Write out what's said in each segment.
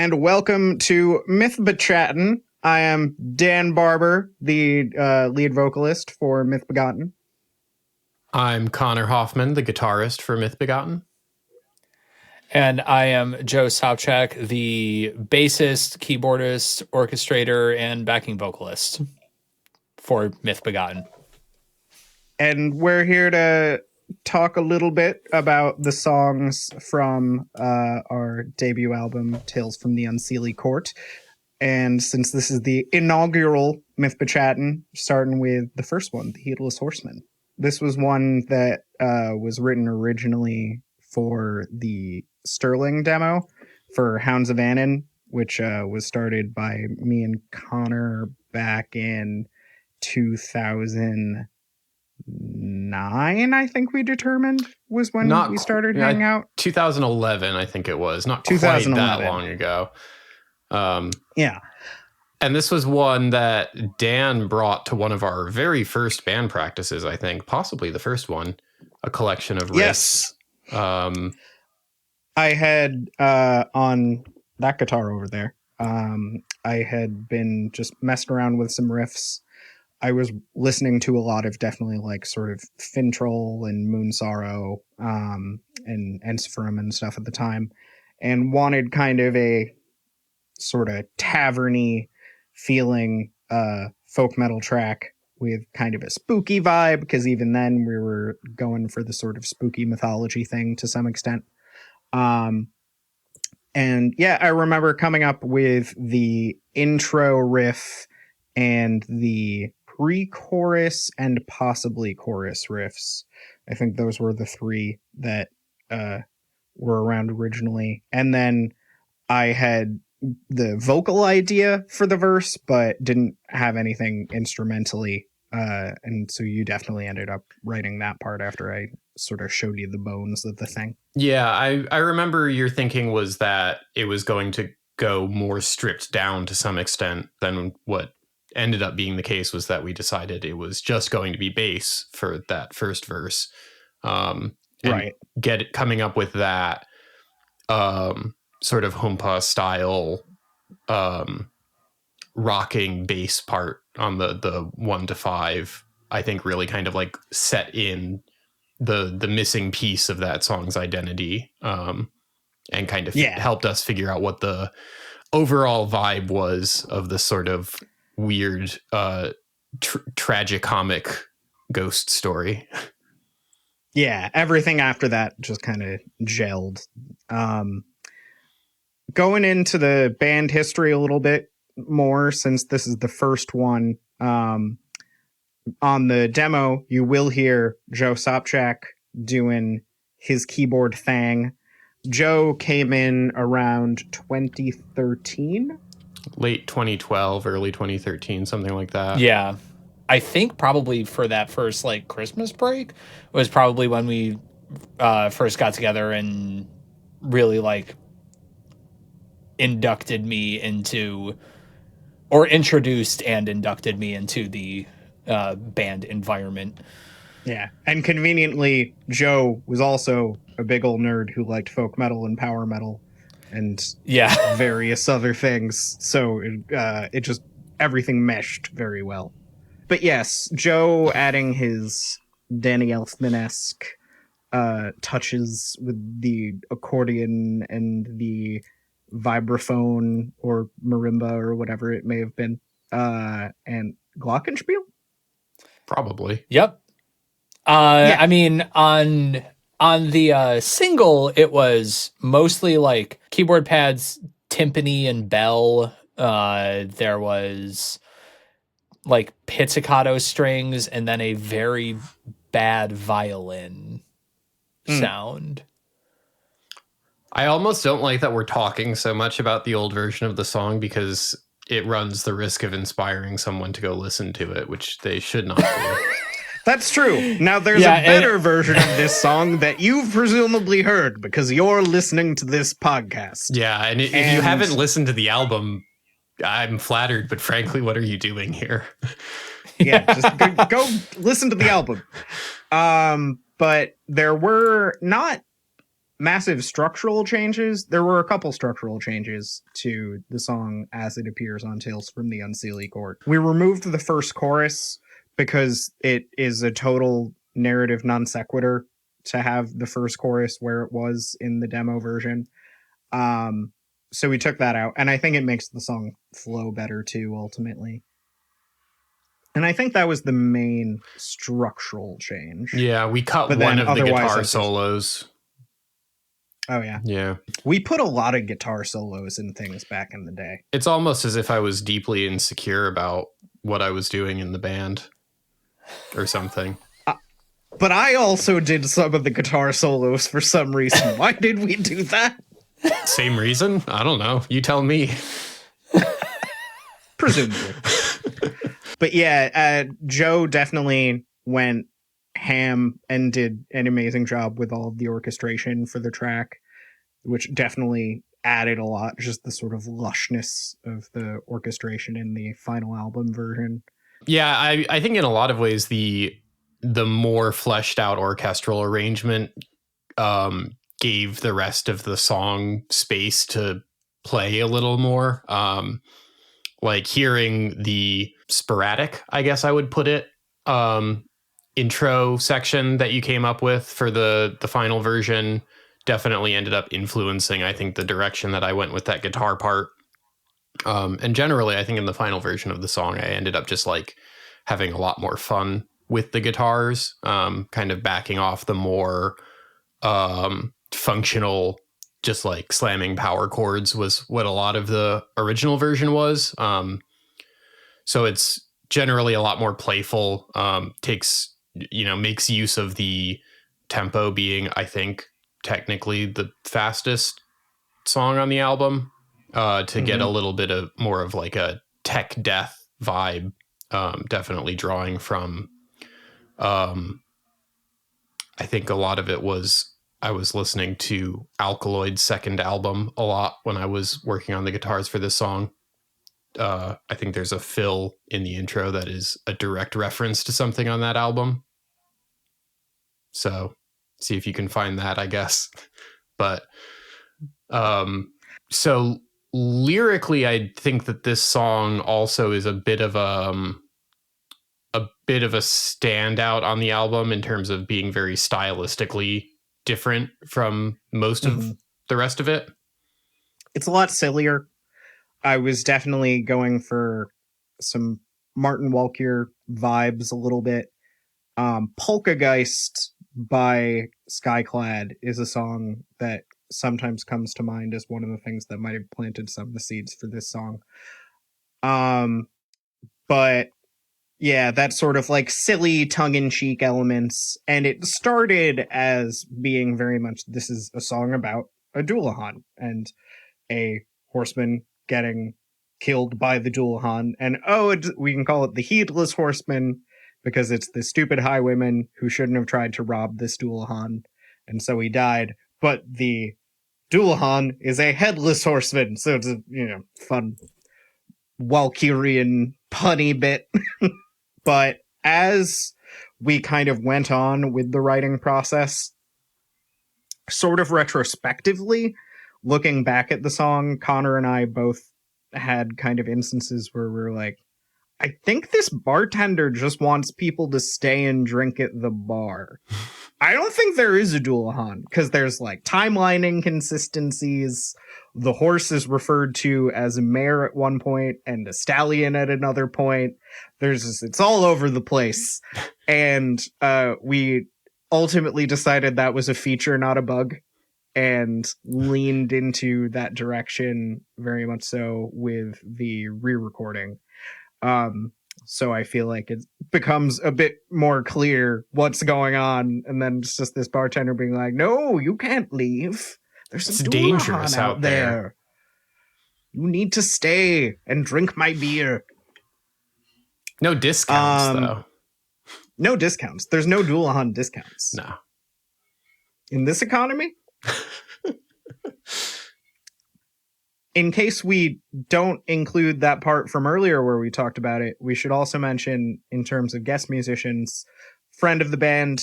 and welcome to Mythbechattin. I am Dan Barber, the lead vocalist for Mythbegotten. I'm Connor Hoffman, the guitarist for Mythbegotten. And I am Joe Sopchak, the bassist, keyboardist, orchestrator, and backing vocalist for Mythbegotten. And we're here to talk a little bit about the songs from our debut album, Tales from the Unseelie Court. And since this is the inaugural Mythbechattin, starting with the first one, the Heedless Horseman. This was one that was written originally for the Sterling demo for Hounds of Annan, which was started by me and Connor back in 2009, I think we determined was when we started hanging out. 2011, I think it was. Not quite that long ago. Yeah. And this was one that Dan brought to one of our very first band practices, I think. Possibly the first one. A collection of riffs. Yes. I had, on that guitar over there, I had been just messing around with some riffs. I was listening to a lot of definitely like sort of Fintroll and Moon Sorrow, and Ensiferum and stuff at the time, and wanted kind of a sort of taverny feeling folk metal track with kind of a spooky vibe, because even then we were going for the sort of spooky mythology thing to some extent. And yeah, I remember coming up with the intro riff and the pre-chorus and possibly chorus riffs. I think those were the three that were around originally. And then I had the vocal idea for the verse, but didn't have anything instrumentally. And so you definitely ended up writing that part after I sort of showed you the bones of the thing. Yeah, I remember your thinking was that it was going to go more stripped down to some extent than what ended up being the case, was that we decided it was just going to be bass for that first verse. And right. Coming up with that sort of Humpa style rocking bass part on the 1 to 5, I think really kind of like set in the missing piece of that song's identity, and kind of helped us figure out what the overall vibe was of the sort of weird tragicomic ghost story. Yeah, everything after that just kind of gelled. Going into the band history a little bit more, since this is the first one, on the demo, you will hear Joe Sopchak doing his keyboard thing. Joe came in around 2013? Late 2012, early 2013, something like that. Yeah. I think probably for that first like Christmas break was probably when we first got together and really like introduced and inducted me into the band environment. Yeah, and conveniently, Joe was also a big old nerd who liked folk metal and power metal and various other things. So it just, everything meshed very well. But yes, Joe adding his Danny Elfman-esque touches with the accordion and the vibraphone or marimba or whatever it may have been, and glockenspiel. Probably. Yep. I mean, on the single, it was mostly like keyboard pads, timpani, and bell. There was like pizzicato strings, and then a very bad violin sound. I almost don't like that we're talking so much about the old version of the song, because it runs the risk of inspiring someone to go listen to it, which they should not do. That's true. Now, there's a better version of this song that you've presumably heard because you're listening to this podcast. Yeah, and if you haven't listened to the album, I'm flattered, but frankly, what are you doing here? Yeah, just go listen to the album. But there were not massive structural changes. There were a couple structural changes to the song as it appears on Tales from the Unseelie Court. We removed the first chorus because it is a total narrative non sequitur to have the first chorus where it was in the demo version. So we took that out, and I think it makes the song flow better too, ultimately. And I think that was the main structural change. Yeah, we cut But one then of the guitar otherwise, solos. Oh, yeah. Yeah. We put a lot of guitar solos in things back in the day. It's almost as if I was deeply insecure about what I was doing in the band or something. But I also did some of the guitar solos for some reason. Why did we do that? Same reason? I don't know. You tell me. Presumably. But yeah, Joe definitely went ham and did an amazing job with all of the orchestration for the track, which definitely added a lot, just the sort of lushness of the orchestration in the final album version. Yeah, I think in a lot of ways the more fleshed out orchestral arrangement gave the rest of the song space to play a little more. Like hearing the sporadic, I guess I would put it, intro section that you came up with for the final version definitely ended up influencing, I think, the direction that I went with that guitar part. And generally, I think in the final version of the song, I ended up just like having a lot more fun with the guitars, kind of backing off the more functional, just like slamming power chords was what a lot of the original version was. So it's generally a lot more playful, makes use of the tempo being, I think, technically the fastest song on the album, to get a little bit of more of like a tech death vibe, definitely drawing from, I think a lot of it was, I was listening to Alkaloid's second album a lot when I was working on the guitars for this song. I think there's a fill in the intro that is a direct reference to something on that album. So see if you can find that, I guess. But so lyrically, I think that this song also is a bit of a standout on the album in terms of being very stylistically different from most of the rest of it. It's a lot sillier. I was definitely going for some Martin Walkyier vibes a little bit. Polkageist by Skyclad is a song that sometimes comes to mind as one of the things that might have planted some of the seeds for this song. But yeah, that sort of like silly tongue-in-cheek elements. And it started as being very much, this is a song about a Dullahan and a horseman getting killed by the Dullahan. And we can call it the Heedless Horseman because it's the stupid highwayman who shouldn't have tried to rob this Dullahan. And so he died. But the Dullahan is a headless horseman. So it's a, fun Walkyrian punny bit. But as we kind of went on with the writing process, sort of retrospectively, looking back at the song, Connor and I both had kind of instances where we were like, I think this bartender just wants people to stay and drink at the bar. I don't think there is a Dullahan, because there's like timeline inconsistencies. The horse is referred to as a mare at one point and a stallion at another point. It's all over the place. And we ultimately decided that was a feature, not a bug, and leaned into that direction very much so with the re-recording. So I feel like it becomes a bit more clear what's going on, and then it's just this bartender being like, "No, you can't leave. There's some dangerous out there. You need to stay and drink my beer." No discounts, though. No discounts. There's no Dullahan discounts. No. In this economy? In case we don't include that part from earlier where we talked about it, we should also mention, in terms of guest musicians, friend of the band,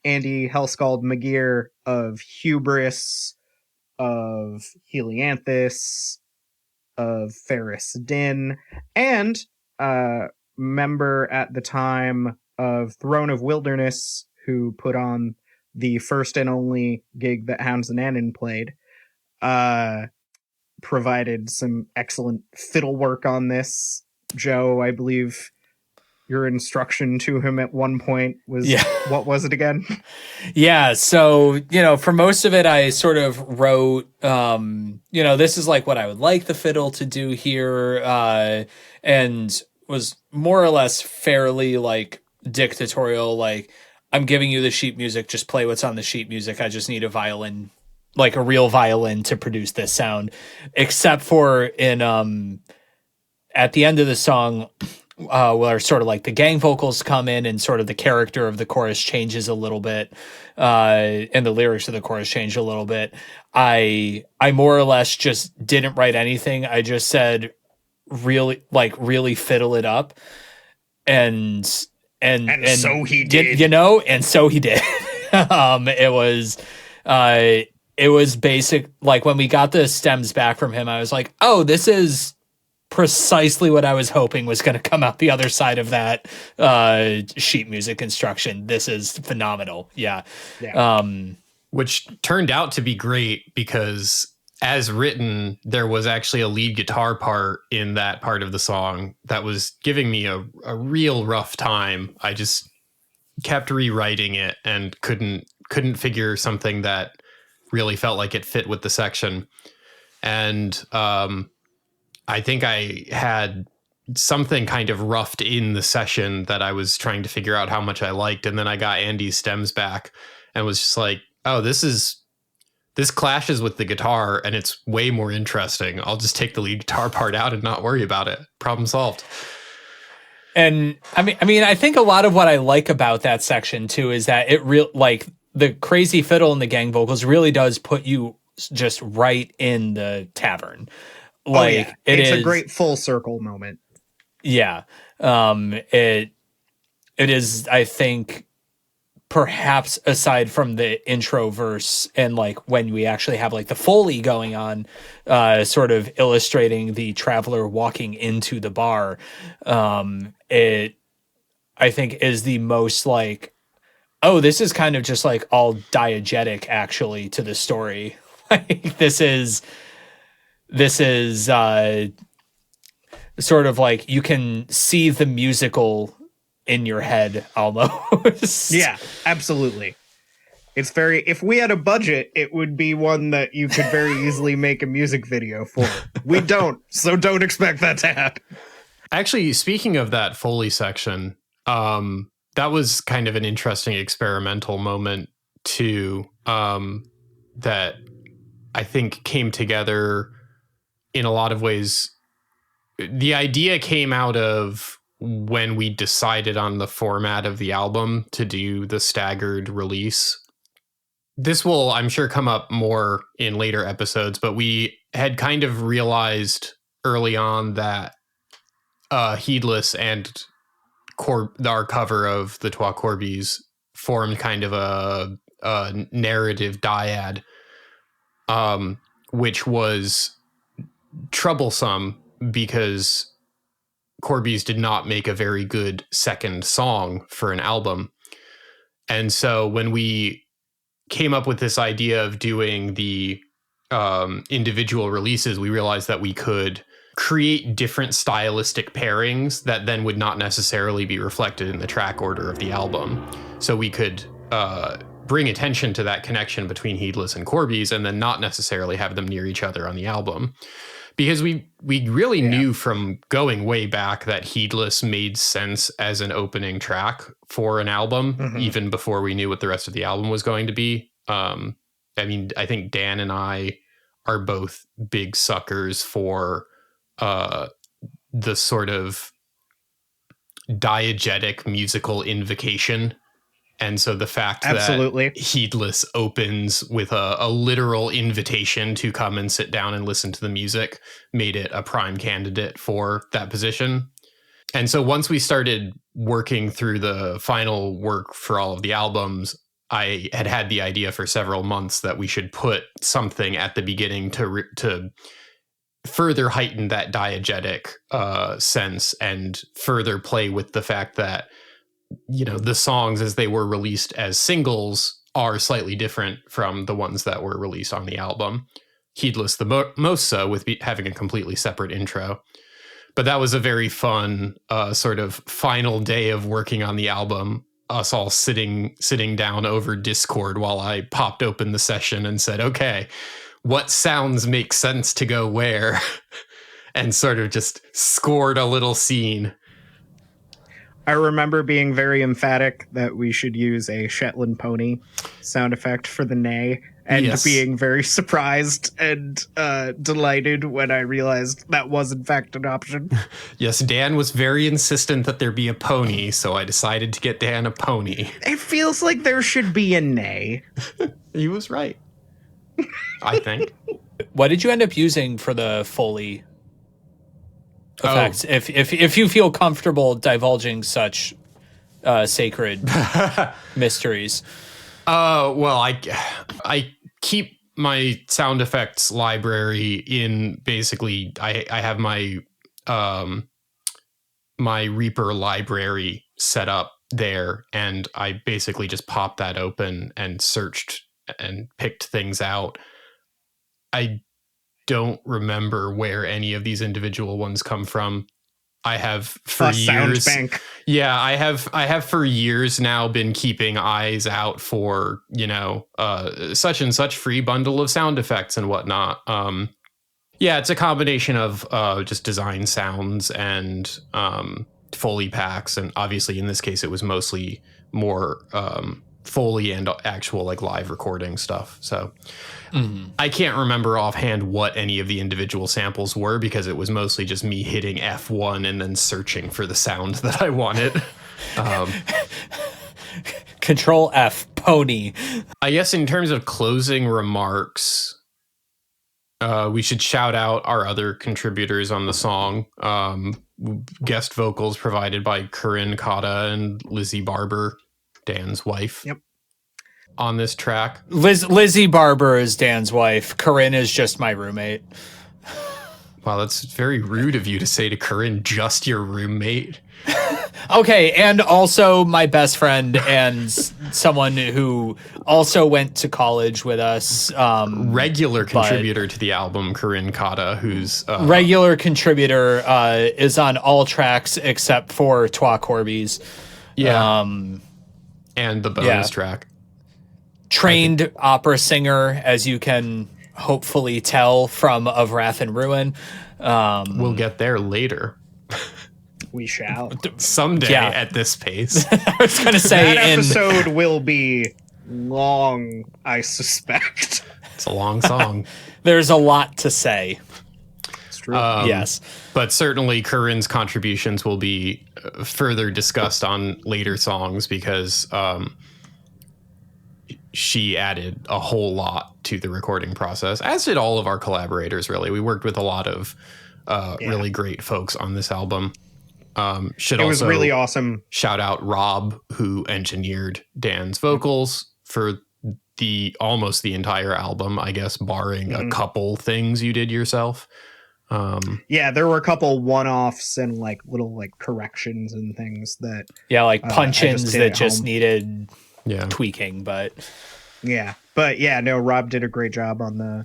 Andy Hellscald McGear of Hubris, of Helianthus, of Ferris Din, and member at the time of Throne of Wilderness, who put on the first and only gig that Hounds and Annan played, provided some excellent fiddle work on this. Joe, I believe your instruction to him at one point was, what was it again? Yeah. So, for most of it, I sort of wrote, this is like what I would like the fiddle to do here. And was more or less fairly like dictatorial. Like, I'm giving you the sheet music, just play what's on the sheet music. I just need a violin, like a real violin, to produce this sound, except for at the end of the song, where sort of like the gang vocals come in and sort of the character of the chorus changes a little bit, and the lyrics of the chorus change a little bit. I more or less just didn't write anything. I just said really fiddle it up, and so he did. And so he did. It was basic. Like when we got the stems back from him, I was like, oh, this is precisely what I was hoping was going to come out the other side of that sheet music instruction. This is phenomenal. Yeah. Which turned out to be great because as written, there was actually a lead guitar part in that part of the song that was giving me a real rough time. I just kept rewriting it and couldn't figure something that really felt like it fit with the section. And I think I had something kind of roughed in the session that I was trying to figure out how much I liked. And then I got Andy's stems back and was just like, oh, this clashes with the guitar and it's way more interesting. I'll just take the lead guitar part out and not worry about it. Problem solved. And I mean, I think a lot of what I like about that section too is that it like the crazy fiddle and the gang vocals really does put you just right in the tavern. Like it's a great full circle moment. Yeah. It is, I think, perhaps aside from the intro verse and like when we actually have like the Foley going on, sort of illustrating the traveler walking into the bar, it, I think, is the most like, oh, this is kind of just like all diegetic actually to the story. Like this is sort of like you can see the musical in your head almost. Yeah, absolutely. It's very, if we had a budget, it would be one that you could very easily make a music video for. We don't, so don't expect that to happen. Actually, speaking of that Foley section, that was kind of an interesting experimental moment too, that I think came together in a lot of ways. The idea came out of when we decided on the format of the album to do the staggered release. This will, I'm sure, come up more in later episodes, but we had kind of realized early on that Heedless and our cover of the Trois Corbies formed kind of a narrative dyad, which was troublesome because Corbies did not make a very good second song for an album. And so when we came up with this idea of doing the individual releases, we realized that we could create different stylistic pairings that then would not necessarily be reflected in the track order of the album. So we could bring attention to that connection between Heedless and Corbies and then not necessarily have them near each other on the album. Because we really knew from going way back that Heedless made sense as an opening track for an album, even before we knew what the rest of the album was going to be. I mean, I think Dan and I are both big suckers for the sort of diegetic musical invocation. And so the fact that Heedless opens with a literal invitation to come and sit down and listen to the music made it a prime candidate for that position. And so once we started working through the final work for all of the albums, I had the idea for several months that we should put something at the beginning to further heighten that diegetic sense and further play with the fact that, you know, the songs as they were released as singles are slightly different from the ones that were released on the album. Heedless the most so, with having a completely separate intro. But that was a very fun sort of final day of working on the album. Us all sitting down over Discord while I popped open the session and said, okay, what sounds make sense to go where? And sort of just scored a little scene. I remember being very emphatic that we should use a Shetland pony sound effect for the neigh, and being very surprised and delighted when I realized that was in fact an option. Yes, Dan was very insistent that there be a pony, so I decided to get Dan a pony. It feels like there should be a neigh. He was right, I think. What did you end up using for the Foley effects? If you feel comfortable divulging such sacred mysteries. Well, I keep my sound effects library in basically I have my my Reaper library set up there, and I basically just popped that open and searched and picked things out. I don't remember where any of these individual ones come from. I have for years. Bank. Yeah, I have for years now been keeping eyes out for, you know, such and such free bundle of sound effects and whatnot. Yeah, it's a combination of just design sounds and Foley packs, and obviously in this case it was mostly more Foley and actual like live recording stuff. So I can't remember offhand what any of the individual samples were, because it was mostly just me hitting F1 and then searching for the sound that I wanted. Control F, pony. I guess in terms of closing remarks, we should shout out our other contributors on the song. Guest vocals provided by Corinne Cotta and Lizzie Barber, Dan's wife. Yep. On this track. Lizzie Barber is Dan's wife. Corinne is just my roommate. Wow, that's very rude of you to say to Corinne, just your roommate. Okay, and also my best friend and someone who also went to college with us. Regular contributor to the album, Corinne Cotta, who's... regular contributor, is on all tracks except for Twa Corby's. Yeah. And the bonus track. Trained opera singer, as you can hopefully tell from Of Wrath and Ruin. We'll get there later. We shall. Someday at this pace. I was going to say... That episode will be long, I suspect. It's a long song. There's a lot to say. It's true. Yes. But certainly Corinne's contributions will be further discussed on later songs, because she added a whole lot to the recording process, as did all of our collaborators, really. We worked with a lot of really great folks on this album. It was really awesome. Shout out Rob, who engineered Dan's vocals for almost the entire album, I guess, barring a couple things you did yourself. Yeah, there were a couple one-offs and like little like corrections and things that like punch-ins that just needed yeah. tweaking, but no, Rob did a great job on the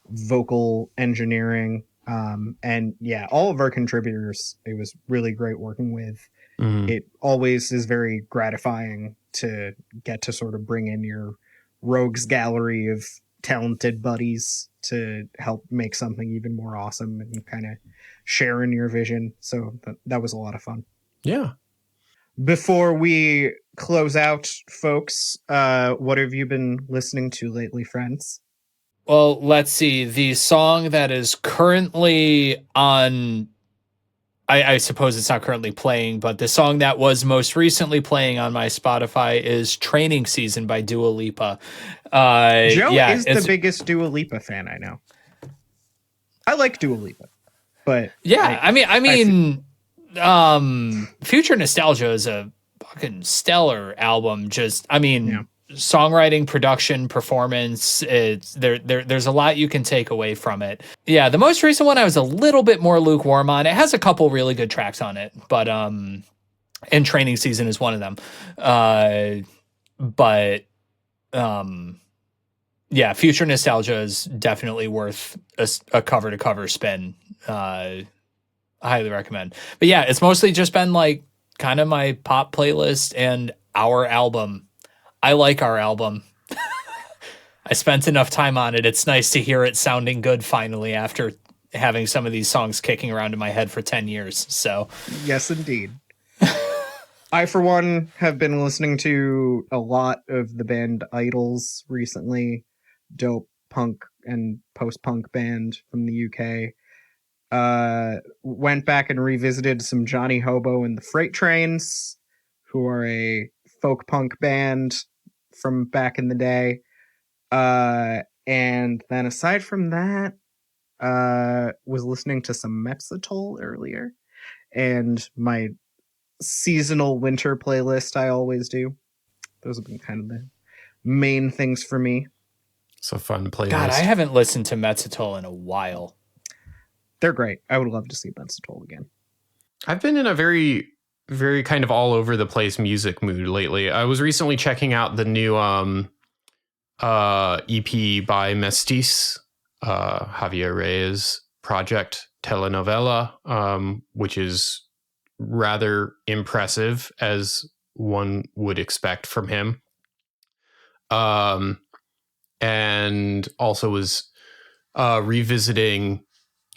vocal engineering, and yeah, all of our contributors, it was really great working with. It always is very gratifying to get to sort of bring in your rogues gallery of talented buddies to help make something even more awesome and kind of share in your vision. So that was a lot of fun. Yeah. Before we close out, folks, what have you been listening to lately, friends? Well, let's see. The song that is currently on, I suppose it's not currently playing, but the song that was most recently playing on my Spotify is Training Season by Dua Lipa. Joe is the biggest Dua Lipa fan I know. I like Dua Lipa, but yeah, I mean, Future Nostalgia is a fucking stellar album. Just, I mean, songwriting, production, performance, there's a lot you can take away from it. Yeah, the most recent one I was a little bit more lukewarm on. It has a couple really good tracks on it, but and Training Season is one of them. Yeah, Future Nostalgia is definitely worth a cover to cover spin. Highly recommend. But yeah, it's mostly just been like kind of my pop playlist and our album. I like our album. I spent enough time on it. It's nice to hear it sounding good finally after having some of these songs kicking around in my head for 10 years. So, yes, indeed. I, for one, have been listening to a lot of the band Idols recently. Dope punk and post-punk band from the UK. Went back and revisited some Johnny Hobo and the Freight Trains, who are a folk punk band from back in the day. And then aside from that, was listening to some Mepsitol earlier, and my seasonal winter playlist I always do. Those have been kind of the main things for me. It's a fun playlist. God, I haven't listened to Mepsitol in a while. They're great. I would love to see Mepsitol again. I've been in a very, very kind of all over the place music mood lately. I was recently checking out the new EP by Mestis, Javier Reyes project Telenovela, which is rather impressive, as one would expect from him. And also was revisiting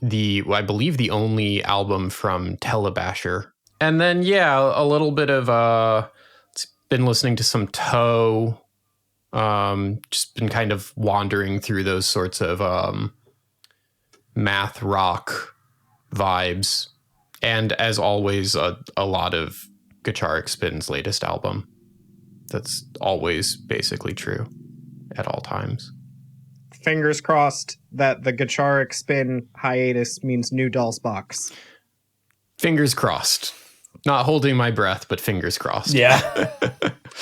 I believe the only album from Telebasher. And then, yeah, a little bit of, been listening to some Toe, just been kind of wandering through those sorts of math rock vibes. And as always, a lot of Guitar Spin's latest album. That's always basically true at all times. Fingers crossed that the Guitar Spin hiatus means new Dolls box. Fingers crossed. Not holding my breath, but fingers crossed. Yeah.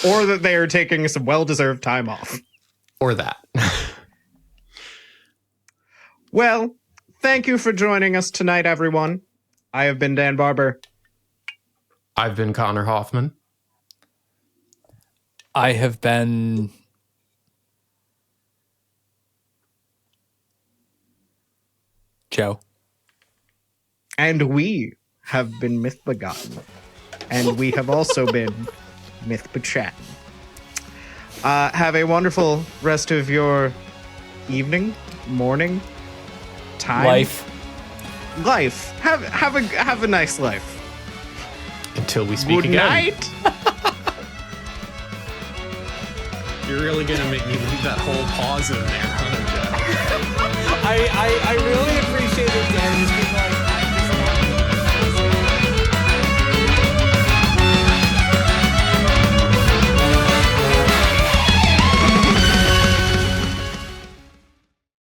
Or that they are taking some well-deserved time off. Or that. Well, thank you for joining us tonight, everyone. I have been Dan Barber. I've been Connor Hoffman. I have been Joe. And we have been Mythbegotten. And we have also been Mythbechattin. Have a wonderful rest of your evening, morning, time. Life. Have a nice life. Until we speak Good again. night. You're really gonna make me leave that whole pause in there, huh, Jeff? I really appreciate it, Dan, just being like,